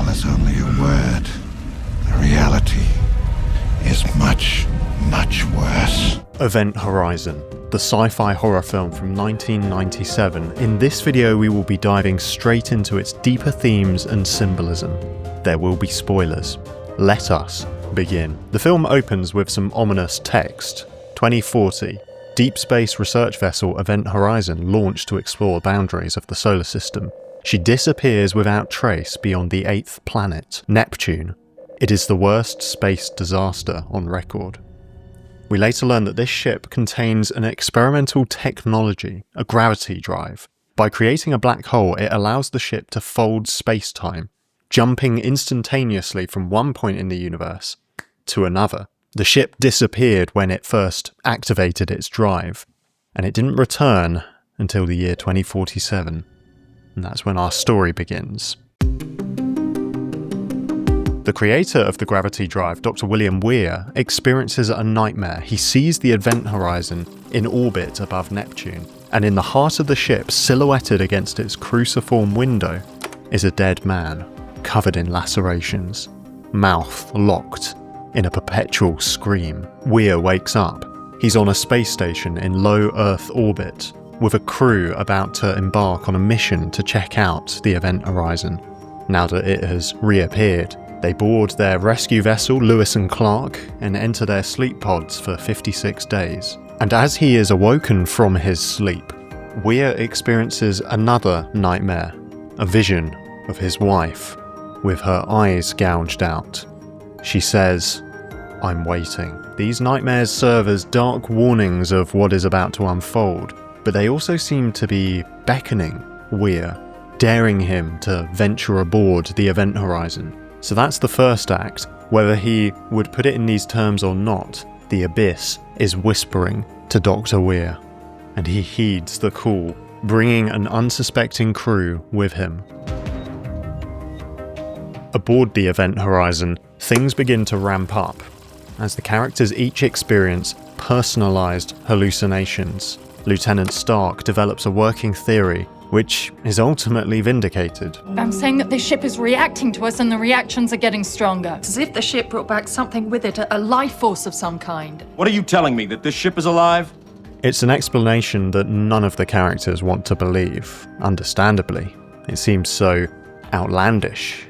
is only a word. The reality is much, much worse. Event Horizon, the sci-fi horror film from 1997. In this video we will be diving straight into its deeper themes and symbolism. There will be spoilers. Let us begin. The film opens with some ominous text. 2040. Deep space research vessel Event Horizon launched to explore boundaries of the solar system. She disappears without trace beyond the 8th planet, Neptune. It is the worst space disaster on record. We later learn that this ship contains an experimental technology, a gravity drive. By creating a black hole, it allows the ship to fold space-time, jumping instantaneously from one point in the universe to another. The ship disappeared when it first activated its drive, and it didn't return until the year 2047. And that's when our story begins. The creator of the gravity drive, Dr. William Weir, experiences a nightmare. He sees the Event Horizon in orbit above Neptune, and in the heart of the ship, silhouetted against its cruciform window, is a dead man, covered in lacerations, mouth locked in a perpetual scream. Weir wakes up. He's on a space station in low Earth orbit, with a crew about to embark on a mission to check out the Event Horizon. Now that it has reappeared, they board their rescue vessel, Lewis and Clark, and enter their sleep pods for 56 days. And as he is awoken from his sleep, Weir experiences another nightmare, a vision of his wife, with her eyes gouged out. She says, "I'm waiting." These nightmares serve as dark warnings of what is about to unfold, but they also seem to be beckoning Weir, daring him to venture aboard the Event Horizon. So that's the first act. Whether he would put it in these terms or not, the abyss is whispering to Dr. Weir, and he heeds the call, bringing an unsuspecting crew with him. Aboard the Event Horizon, things begin to ramp up, as the characters each experience personalised hallucinations. Lieutenant Stark develops a working theory, which is ultimately vindicated. I'm saying that this ship is reacting to us and the reactions are getting stronger. It's as if the ship brought back something with it, a life force of some kind. What are you telling me, that this ship is alive? It's an explanation that none of the characters want to believe, understandably. It seems so outlandish.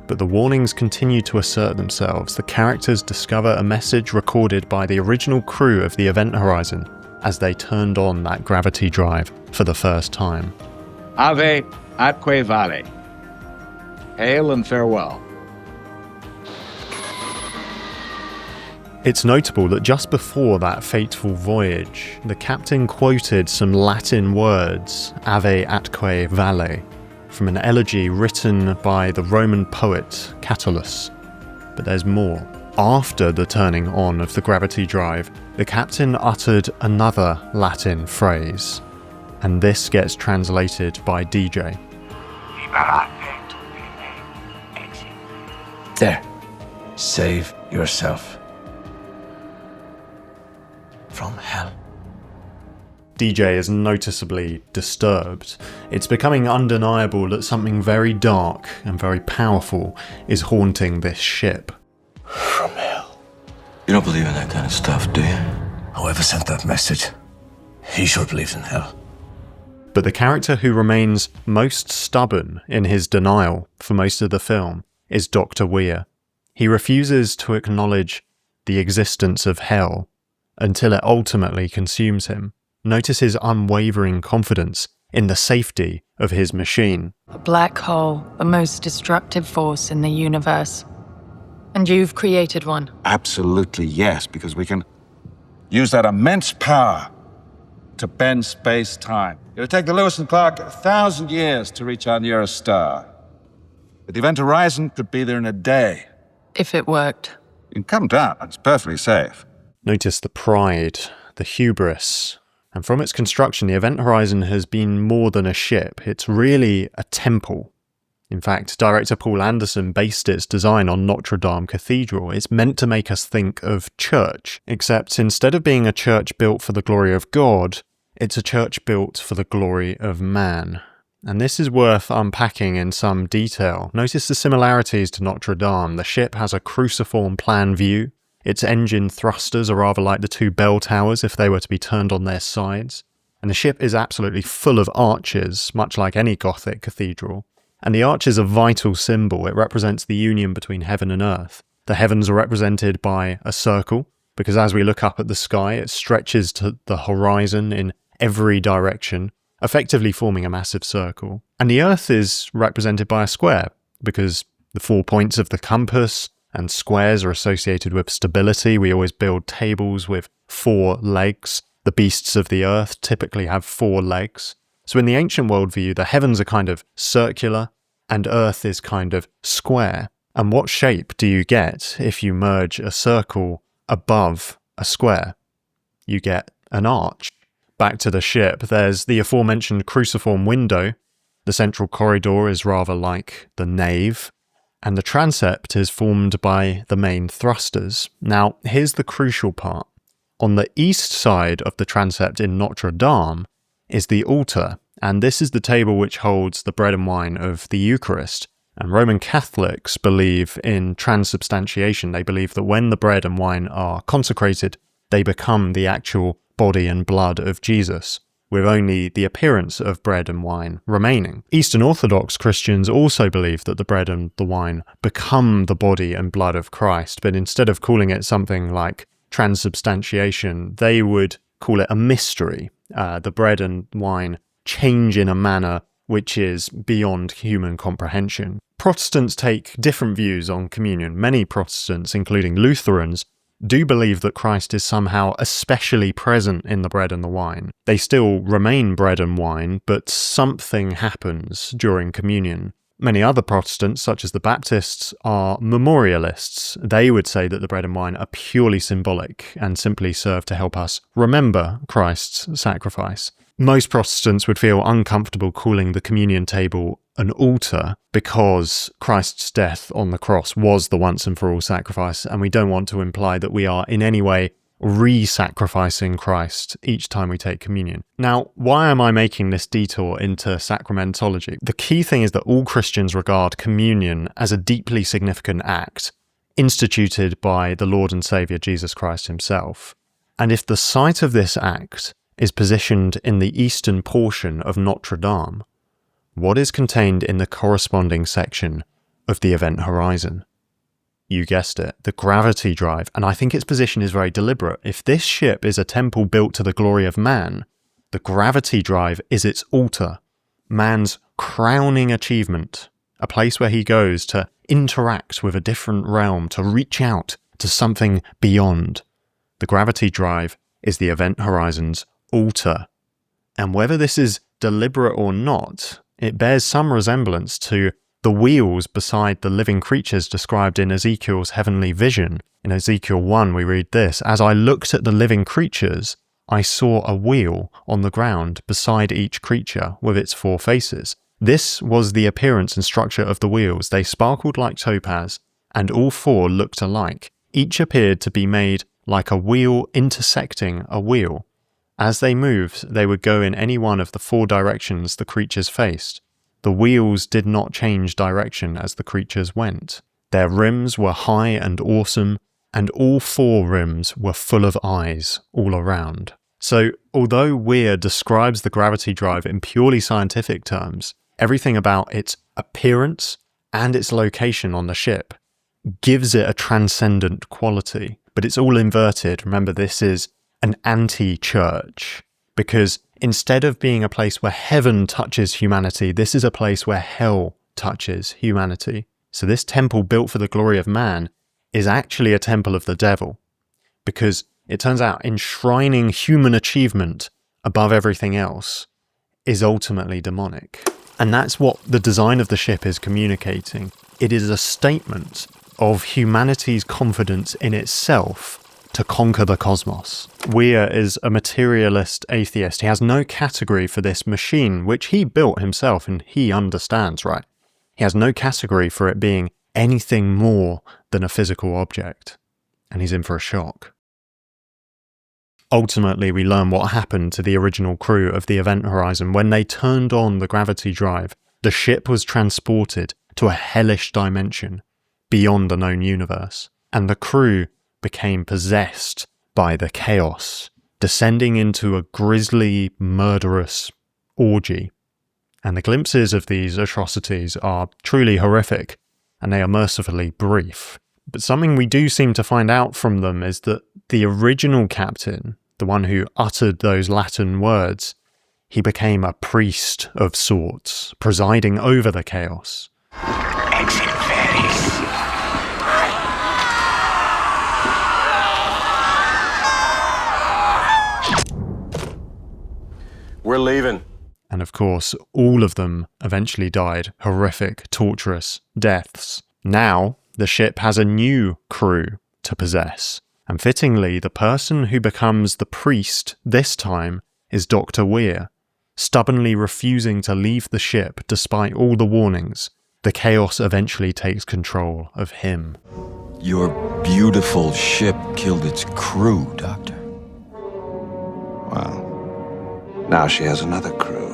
But the warnings continue to assert themselves. The characters discover a message recorded by the original crew of the Event Horizon as they turned on that gravity drive for the first time. Ave atque vale. Hail and farewell. It's notable that just before that fateful voyage, the captain quoted some Latin words, Ave atque vale, from an elegy written by the Roman poet Catullus. But there's more. After the turning on of the gravity drive, the captain uttered another Latin phrase, and this gets translated by DJ. There. Save yourself from hell. DJ is noticeably disturbed. It's becoming undeniable that something very dark and very powerful is haunting this ship. From hell. You don't believe in that kind of stuff, do you? Whoever sent that message, he sure believes in hell. But the character who remains most stubborn in his denial for most of the film is Dr. Weir. He refuses to acknowledge the existence of hell until it ultimately consumes him. Notice his unwavering confidence in the safety of his machine. A black hole, the most destructive force in the universe. And you've created one. Absolutely yes, because we can use that immense power to bend space-time. It'll take the Lewis and Clark 1,000 years to reach our nearest star. But the Event Horizon could be there in a day. If it worked. You can come down, it's perfectly safe. Notice the pride, the hubris. And from its construction, the Event Horizon has been more than a ship. It's really a temple. In fact, director Paul Anderson based its design on Notre Dame Cathedral. It's meant to make us think of church, except instead of being a church built for the glory of God, it's a church built for the glory of man. And this is worth unpacking in some detail. Notice the similarities to Notre Dame. The ship has a cruciform plan view. Its engine thrusters are rather like the two bell towers if they were to be turned on their sides. And the ship is absolutely full of arches, much like any Gothic cathedral. And the arch is a vital symbol. It represents the union between heaven and earth. The heavens are represented by a circle, because as we look up at the sky, it stretches to the horizon in every direction, effectively forming a massive circle. And the earth is represented by a square, because the 4 points of the compass and squares are associated with stability. We always build tables with 4 legs. The beasts of the earth typically have 4 legs. So in the ancient worldview, the heavens are kind of circular and earth is kind of square. And what shape do you get if you merge a circle above a square? You get an arch. Back to the ship, there's the aforementioned cruciform window. The central corridor is rather like the nave, and the transept is formed by the main thrusters. Now, here's the crucial part. On the east side of the transept in Notre Dame is the altar, and this is the table which holds the bread and wine of the Eucharist. And Roman Catholics believe in transubstantiation. They believe that when the bread and wine are consecrated, they become the actual body and blood of Jesus, with only the appearance of bread and wine remaining. Eastern Orthodox Christians also believe that the bread and the wine become the body and blood of Christ, but instead of calling it something like transubstantiation, they would call it a mystery. The bread and wine change in a manner which is beyond human comprehension. Protestants take different views on communion. Many Protestants, including Lutherans, do believe that Christ is somehow especially present in the bread and the wine. They still remain bread and wine, but something happens during communion. Many other Protestants, such as the Baptists, are memorialists. They would say that the bread and wine are purely symbolic and simply serve to help us remember Christ's sacrifice. Most Protestants would feel uncomfortable calling the communion table an altar because Christ's death on the cross was the once and for all sacrifice, and we don't want to imply that we are in any way re-sacrificing Christ each time we take communion. Now, why am I making this detour into sacramentology? The key thing is that all Christians regard communion as a deeply significant act instituted by the Lord and Saviour Jesus Christ himself. And if the site of this act is positioned in the eastern portion of Notre Dame, what is contained in the corresponding section of the event horizon? You guessed it, the gravity drive, and I think its position is very deliberate. If this ship is a temple built to the glory of man, the gravity drive is its altar, man's crowning achievement, a place where he goes to interact with a different realm, to reach out to something beyond. The gravity drive is the event horizon's altar. And whether this is deliberate or not, it bears some resemblance to the wheels beside the living creatures described in Ezekiel's heavenly vision. In Ezekiel 1 we read this: "As I looked at the living creatures, I saw a wheel on the ground beside each creature with its 4 faces. This was the appearance and structure of the wheels. They sparkled like topaz, and all 4 looked alike. Each appeared to be made like a wheel intersecting a wheel. As they moved, they would go in any one of the 4 directions the creatures faced. The wheels did not change direction as the creatures went. Their rims were high and awesome, and all 4 rims were full of eyes all around." So, although Weir describes the gravity drive in purely scientific terms, everything about its appearance and its location on the ship gives it a transcendent quality. But it's all inverted. Remember, this is an anti-church, because instead of being a place where heaven touches humanity, this is a place where hell touches humanity. So this temple built for the glory of man is actually a temple of the devil, because it turns out enshrining human achievement above everything else is ultimately demonic. And that's what the design of the ship is communicating. It is a statement of humanity's confidence in itself to conquer the cosmos. Weir is a materialist atheist. He has no category for this machine, which he built himself and he understands, right? He has no category for it being anything more than a physical object. And he's in for a shock. Ultimately, we learn what happened to the original crew of the Event Horizon. When they turned on the gravity drive, the ship was transported to a hellish dimension beyond the known universe, and the crew became possessed by the chaos, descending into a grisly, murderous orgy. And the glimpses of these atrocities are truly horrific, and they are mercifully brief. But something we do seem to find out from them is that the original captain, the one who uttered those Latin words, he became a priest of sorts, presiding over the chaos. Exit Ferris. We're leaving. And of course, all of them eventually died horrific, torturous deaths. Now, the ship has a new crew to possess. And fittingly, the person who becomes the priest this time is Dr. Weir, stubbornly refusing to leave the ship despite all the warnings. The chaos eventually takes control of him. Your beautiful ship killed its crew, Doctor. Well, now she has another crew.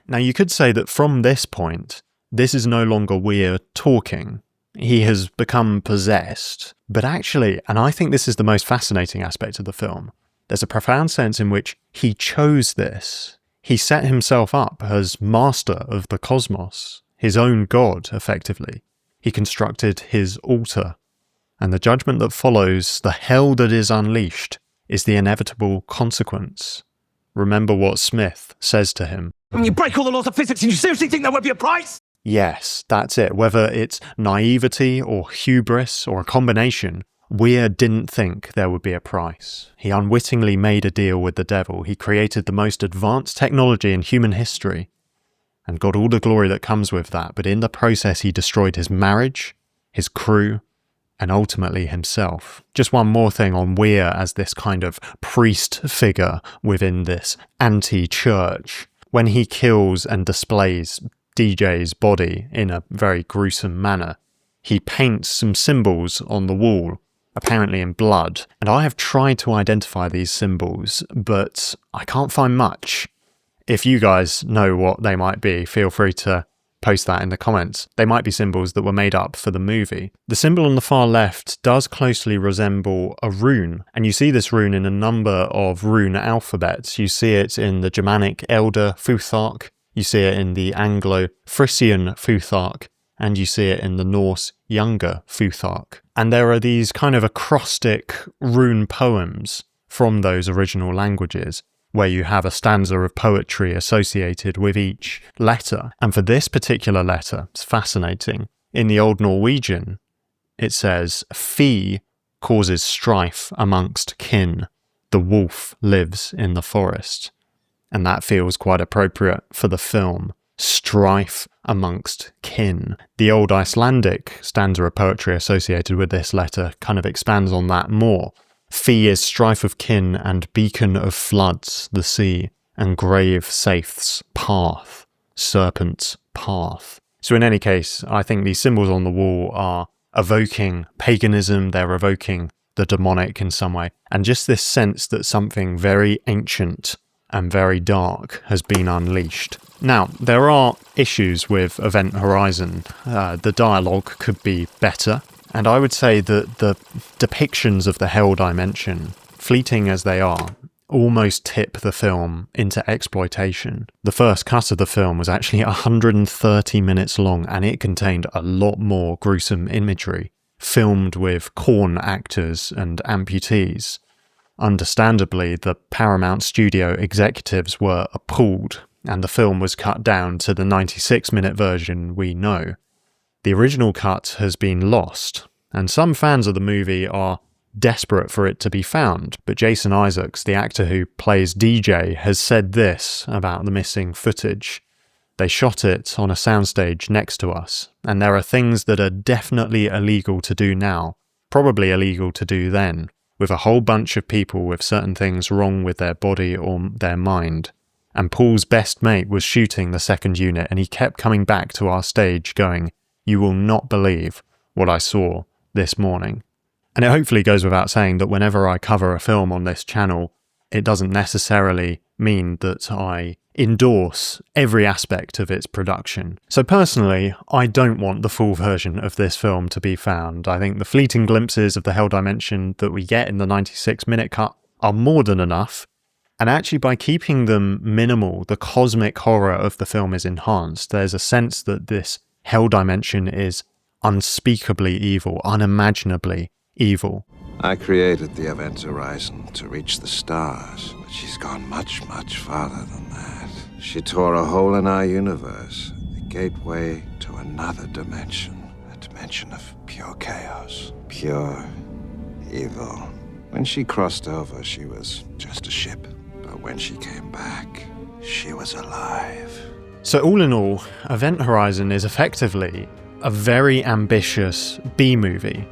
Now, you could say that from this point, this is no longer Weir talking. He has become possessed. But actually, and I think this is the most fascinating aspect of the film, there's a profound sense in which he chose this. He set himself up as master of the cosmos, his own god, effectively. He constructed his altar. And the judgment that follows, the hell that is unleashed, is the inevitable consequence. Remember what Smith says to him. You break all the laws of physics and you seriously think there won't be a price? Yes, that's it. Whether it's naivety or hubris or a combination, Weir didn't think there would be a price. He unwittingly made a deal with the devil. He created the most advanced technology in human history and got all the glory that comes with that. But in the process, he destroyed his marriage, his crew, and ultimately himself. Just one more thing on Weir as this kind of priest figure within this anti-church. When he kills and displays DJ's body in a very gruesome manner, he paints some symbols on the wall, apparently in blood, and I have tried to identify these symbols, but I can't find much. If you guys know what they might be, feel free to post that in the comments. They might be symbols that were made up for the movie. The symbol on the far left does closely resemble a rune, and you see this rune in a number of rune alphabets. You see it in the Germanic Elder Futhark, you see it in the Anglo-Frisian Futhark, and you see it in the Norse Younger Futhark. And there are these kind of acrostic rune poems from those original languages, where you have a stanza of poetry associated with each letter. And for this particular letter, it's fascinating. In the Old Norwegian, it says, "Fee causes strife amongst kin. The wolf lives in the forest." And that feels quite appropriate for the film. Strife amongst kin. The Old Icelandic stanza of poetry associated with this letter kind of expands on that more. Fee is strife of kin and beacon of floods, the sea, and grave saith's path, serpent's path. So in any case, I think these symbols on the wall are evoking paganism, they're evoking the demonic in some way, and just this sense that something very ancient and very dark has been unleashed. Now, there are issues with Event Horizon. The dialogue could be better. And I would say that the depictions of the Hell Dimension, fleeting as they are, almost tip the film into exploitation. The first cut of the film was actually 130 minutes long, and it contained a lot more gruesome imagery, filmed with corn actors and amputees. Understandably, the Paramount Studio executives were appalled, and the film was cut down to the 96-minute version we know. The original cut has been lost, and some fans of the movie are desperate for it to be found, but Jason Isaacs, the actor who plays DJ, has said this about the missing footage. They shot it on a soundstage next to us, and there are things that are definitely illegal to do now, probably illegal to do then, with a whole bunch of people with certain things wrong with their body or their mind. And Paul's best mate was shooting the second unit, and he kept coming back to our stage going, "You will not believe what I saw this morning." And it hopefully goes without saying that whenever I cover a film on this channel, it doesn't necessarily mean that I endorse every aspect of its production. So personally, I don't want the full version of this film to be found. I think the fleeting glimpses of the Hell Dimension that we get in the 96-minute cut are more than enough. And actually, by keeping them minimal, the cosmic horror of the film is enhanced. There's a sense that this Hell Dimension is unspeakably evil, unimaginably evil. I created the event horizon to reach the stars, but she's gone much, much farther than that. She tore a hole in our universe, the gateway to another dimension, a dimension of pure chaos, pure evil. When she crossed over, she was just a ship, but when she came back, she was alive. So all in all, Event Horizon is effectively a very ambitious B-movie.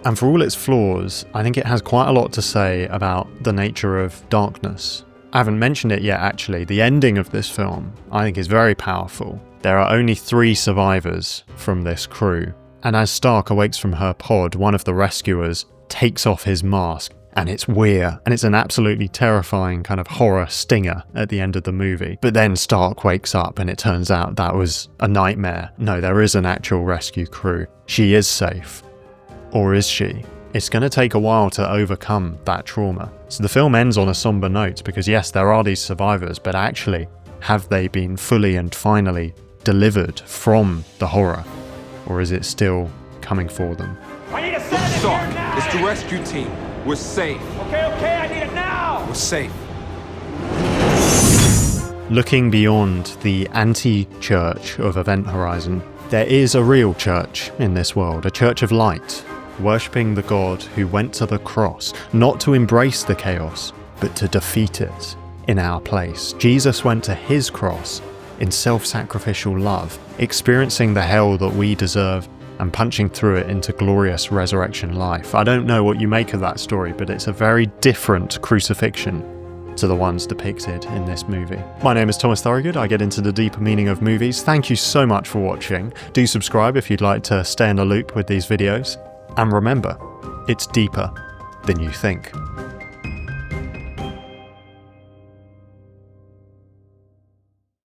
And for all its flaws, I think it has quite a lot to say about the nature of darkness. I haven't mentioned it yet actually. The ending of this film, I think, is very powerful. There are only 3 survivors from this crew. And as Stark awakes from her pod, one of the rescuers takes off his mask. And it's Weir, and it's an absolutely terrifying kind of horror stinger at the end of the movie. But then Stark wakes up and it turns out that was a nightmare. No, there is an actual rescue crew. She is safe. Or is she? It's going to take a while to overcome that trauma. So the film ends on a somber note because yes, there are these survivors, but actually, have they been fully and finally delivered from the horror? Or is it still coming for them? I need a Stark, it's the rescue team. We're safe. Okay, I need it now! We're safe. Looking beyond the anti-church of Event Horizon, there is a real church in this world, a church of light, worshipping the God who went to the cross, not to embrace the chaos, but to defeat it in our place. Jesus went to his cross in self-sacrificial love, experiencing the hell that we deserve and punching through it into glorious resurrection life. I don't know what you make of that story, but it's a very different crucifixion to the ones depicted in this movie. My name is Thomas Thorogood. I get into the deeper meaning of movies. Thank you so much for watching. Do subscribe if you'd like to stay in the loop with these videos. And remember, it's deeper than you think.